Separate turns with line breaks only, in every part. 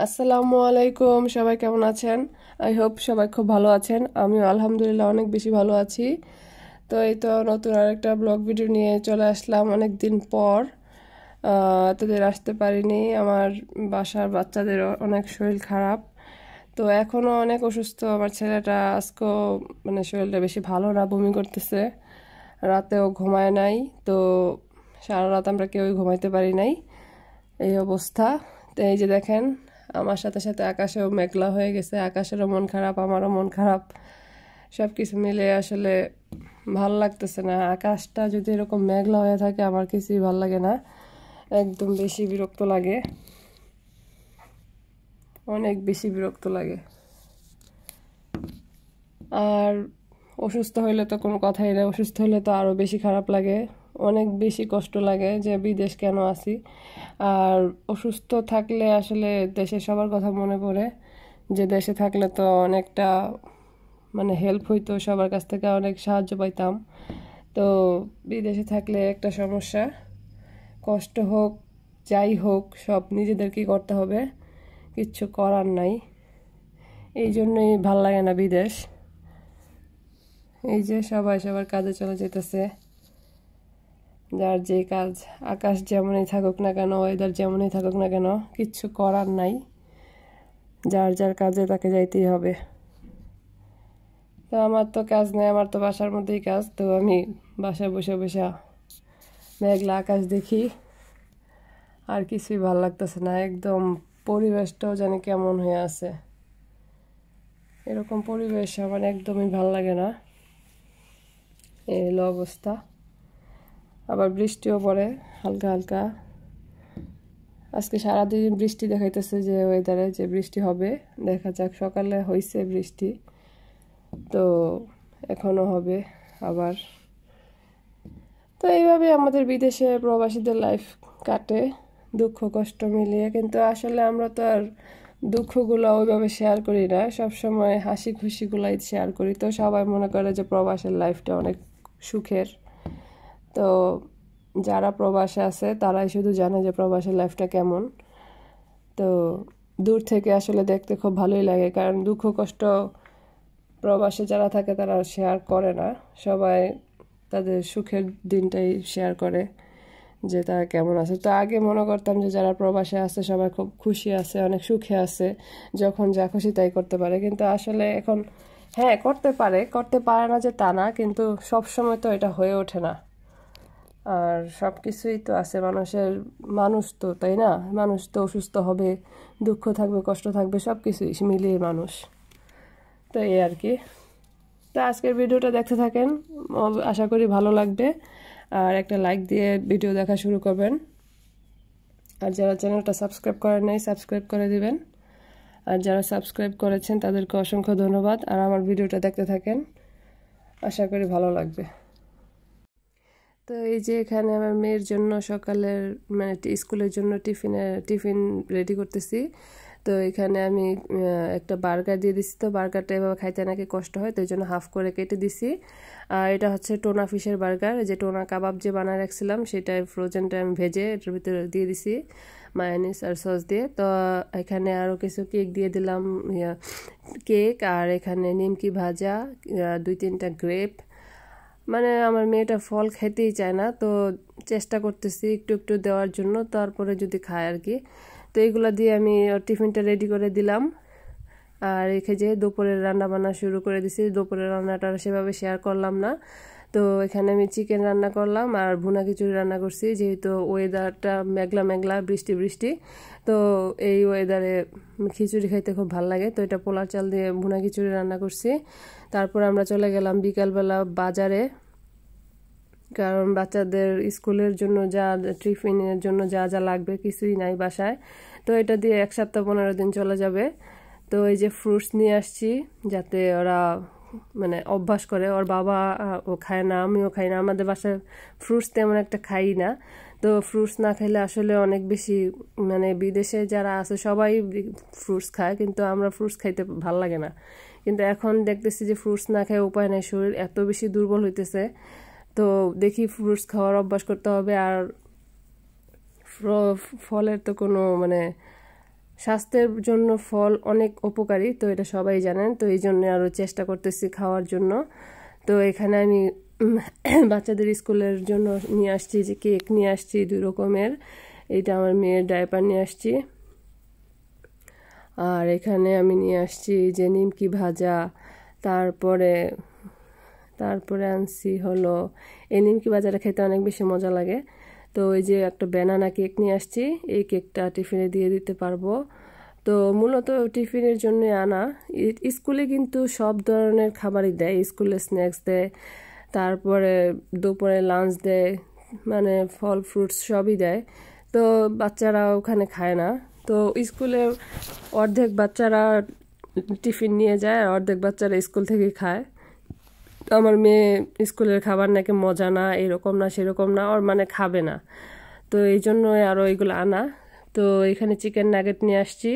আসসালামু আলাইকুম, সবাই কেমন আছেন? আই হোপ সবাই খুব ভালো আছেন। আমিও আলহামদুলিল্লাহ অনেক বেশি ভালো আছি। তো এই তো নতুন আরেকটা ব্লগ ভিডিও নিয়ে চলে আসলাম অনেক দিন পর। এতদিন আসতে পারিনি, আমার বাসার বাচ্চাদের অনেক শরীর খারাপ। তো এখনও অনেক অসুস্থ আমার ছেলেটা। আজকেও মানে শরীরটা বেশি ভালো না, বমি করতেছে, রাতেও ঘুমায় নাই। তো সারা রাত আমরা কেউই ঘুমাইতে পারি নাই, এই অবস্থা। তো এই যে দেখেন, আমার সাথে সাথে আকাশেও মেঘলা হয়ে গেছে, আকাশেরও মন খারাপ, আমারও মন খারাপ। সব কিছু মিলে আসলে ভাল লাগতেছে না। আকাশটা যদি এরকম মেঘলা হয়ে থাকে আমার কিছুই ভাল লাগে না, একদম বেশি বিরক্ত লাগে, অনেক বেশি বিরক্ত লাগে। আর অসুস্থ হইলে তো কোনো কথাই নেই, অসুস্থ হইলে তো আরও বেশি খারাপ লাগে, অনেক বেশি কষ্ট লাগে যে বিদেশ কেন আসি। আর অসুস্থ থাকলে আসলে দেশে সবার কথা মনে পড়ে, যে দেশে থাকলে তো অনেকটা মানে হেল্প হইতো, সবার কাছ থেকে অনেক সাহায্য পাইতাম। তো বিদেশে থাকলে একটা সমস্যা, কষ্ট হোক যাই হোক সব নিজেদেরকেই করতে হবে, কিচ্ছু করার নাই। এই জন্যই ভাল লাগে না বিদেশ। এই যে সবাই সবার কাজে চলে যেতেছে, যার যে কাজ। আকাশ যেমনই থাকুক না কেন, ওয়েদার যেমনই থাকুক না কেন, কিচ্ছু করার নাই, যার যার কাজে তাকে যাইতেই হবে। তো আমার তো কাজ নেই, আমার তো বাসার মধ্যেই কাজ। তো আমি বাসায় বসে বসে মেঘলা আকাশ দেখি, আর কিছুই ভাল লাগতেছে না। একদম পরিবেশটাও জানি কেমন হয়ে আছে, এরকম পরিবেশ আমার একদমই ভাল লাগে না। এই হলো অবস্থা। আবার বৃষ্টিও পড়ে হালকা হালকা। আজকে সারাদিন বৃষ্টি দেখাইতেছে, যে ওয়েদারে যে বৃষ্টি হবে, দেখা যাক। সকালে হয়েছে বৃষ্টি, তো এখনো হবে আবার। তো এইভাবে আমাদের বিদেশে প্রবাসীদের লাইফ কাটে, দুঃখ কষ্ট মিলিয়ে। কিন্তু আসলে আমরা তো আর দুঃখগুলো ওইভাবে শেয়ার করি না, সবসময় হাসি খুশিগুলাই শেয়ার করি। তো সবাই মনে করে যে প্রবাসের লাইফটা অনেক সুখের। তো যারা প্রবাসে আছে তারাই শুধু জানে যে প্রবাসের লাইফটা কেমন। তো দূর থেকে আসলে দেখতে খুব ভালোই লাগে, কারণ দুঃখ কষ্ট প্রবাসে যারা থাকে তারা শেয়ার করে না, সবাই তাদের সুখের দিনটাই শেয়ার করে, যে তারা কেমন আছে। তো আগে মনে করতাম যে যারা প্রবাসে আছে সবাই খুব খুশি আছে, অনেক সুখে আছে, যখন যা খুশি তাই করতে পারে। কিন্তু আসলে এখন হ্যাঁ করতে পারে না যে তা না, কিন্তু সব সময় তো এটা হয়ে ওঠে না। আর সব কিছুই তো আছে মানুষের, মানুষ তো, তাই না? মানুষ তো অসুস্থ হবে, দুঃখ থাকবে, কষ্ট থাকবে, সব কিছুই মিলিয়ে মানুষ। তো এই আর কি। তো আজকের ভিডিওটা দেখতে থাকেন, আশা করি ভালো লাগবে। আর একটা লাইক দিয়ে ভিডিও দেখা শুরু করবেন। আর যারা চ্যানেলটা সাবস্ক্রাইব করেন নাই, সাবস্ক্রাইব করে দিবেন। আর যারা সাবস্ক্রাইব করেছেন তাদেরকে অসংখ্য ধন্যবাদ। আর আমার ভিডিওটা দেখতে থাকেন, আশা করি ভালো লাগবে। তো এই যে এখানে আমার মেয়ের জন্য সকালের মানে স্কুলের জন্য টিফিন রেডি করতেছি। তো এখানে আমি একটা বার্গার দিয়ে দিছি। তো বার্গারটা এভাবে খাইতে নাকি কষ্ট হয়, তো এই জন্য হাফ করে কেটে দিছি। আর এটা হচ্ছে টোনা ফিশের বার্গার, যে টোনা কাবাব যে বানায় রাখছিলাম সেটাই ফ্রোজেনটা আমি ভেজে এটার ভিতরে দিয়ে দিছি মায়োনিজ আর সস দিয়ে। তো এখানে আরও কিছু কেক দিয়ে দিলাম, কেক। আর এখানে নিমকি ভাজা, 2-3টা গ্রেপ। মানে আমার মেয়েটা ফল খেতেই চায় না, তো চেষ্টা করতেছি একটু একটু দেওয়ার জন্য, তারপরে যদি খায় আর কি। তো এইগুলো দিয়ে আমি টিফিনটা রেডি করে দিলাম। আর রেখে যে দুপুরের রান্না বান্না শুরু করে দিছি। দুপুরের রান্নাটা সেভাবে শেয়ার করলাম না। তো এখানে আমি চিকেন রান্না করলাম আর ভুনা খিচুড়ি রান্না করছি, যেহেতু ওয়েদারটা মেঘলা মেঘলা, বৃষ্টি বৃষ্টি। তো এই ওয়েদারে খিচুড়ি খাইতে খুব ভালো লাগে। তো এটা পোলার চাল দিয়ে ভুনা খিচুড়ি রান্না করছি। তারপর আমরা চলে গেলাম বিকালবেলা বাজারে, কারণ বাচ্চাদের স্কুলের জন্য টিফিনের জন্য যা যা লাগবে কিছুই নাই বাসায়। তো এটা দিয়ে 1 সপ্তাহ 15 দিন চলে যাবে। তো এই যে ফ্রুটস নিয়ে আসছি, যাতে ওরা মানে অভ্যাস করে। ওর বাবা ও খায় না, আমিও খাই না, আমাদের বাসায় ফ্রুটস তেমন একটা খাই না। তো ফ্রুটস না খেলে আসলে অনেক বেশি মানে বিদেশে যারা আছে সবাই ফ্রুটস খায়, কিন্তু আমরা ফ্রুটস খাইতে ভাল লাগে না। কিন্তু এখন দেখতেছি যে ফ্রুটস না খেয়ে উপায় নাই, শরীর এত বেশি দুর্বল হইতেছে। তো দেখি ফ্রুটস খাওয়ার অভ্যাস করতে হবে। আর ফলের তো কোনো মানে স্বাস্থ্যের জন্য ফল অনেক উপকারী, তো এটা সবাই জানেন। তো এই জন্য আরও চেষ্টা করতেছি খাওয়ার জন্য। তো এখানে আমি বাচ্চাদের স্কুলের জন্য নিয়ে আসছি যে কেক নিয়ে আসছি 2 রকমের। এইটা আমার মেয়ের ডায়পার নিয়ে আসছি। আর এখানে আমি নিয়ে আসছি যে নিমকি ভাজা, তারপরে আনছি হলো এই নিমকি ভাজাটা খেতে অনেক বেশি মজা লাগে। তো ওই যে একটা ব্যানানা কেক নিয়ে আসছি, এই কেকটা টিফিনে দিয়ে দিতে পারবো। তো মূলত টিফিনের জন্য আনা। স্কুলে কিন্তু সব ধরনের খাবারই দেয়, স্কুলে স্ন্যাক্স দেয়, তারপরে দুপুরে লাঞ্চ দেয়, মানে ফল ফ্রুটস সবই দেয়। তো বাচ্চারা ওখানে খায় না। তো স্কুলে অর্ধেক বাচ্চারা টিফিন নিয়ে যায় আর অর্ধেক বাচ্চারা স্কুল থেকে খায়। তো আমার মেয়ে স্কুলের খাবার নাকি মজা না, এরকম না সেরকম না, ওর মানে খাবে না। তো এই জন্য আরও এগুলো আনা। তো এখানে চিকেন নাগেট নিয়ে আসছি,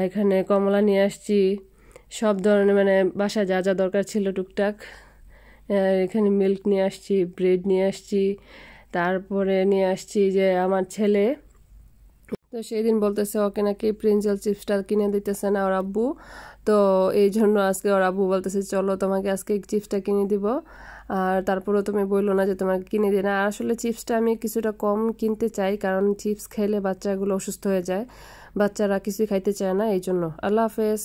এখানে কমলা নিয়ে আসছি, সব ধরনের মানে বাসায় যা যা দরকার ছিল টুকটাক। এখানে মিল্ক নিয়ে আসছি, ব্রেড নিয়ে আসছি, তারপরে নিয়ে আসছি যে আমার ছেলে, তো সেই দিন বলতেছে ওকে নাকি প্রিঞ্জেল চিপসটা কিনে দিতেছে না ওর আব্বু। তো এই জন্য আজকে ওর আব্বু বলতেছে চলো তোমাকে আজকে চিপসটা কিনে দিব, আর তারপরেও তুমি বললো না যে তোমাকে কিনে দিই না। আর আসলে চিপসটা আমি কিছুটা কম কিনতে চাই, কারণ চিপস খেলে বাচ্চাগুলো অসুস্থ হয়ে যায়, বাচ্চারা কিছুই খাইতে চায় না, এই জন্য। আল্লাহ হাফেজ।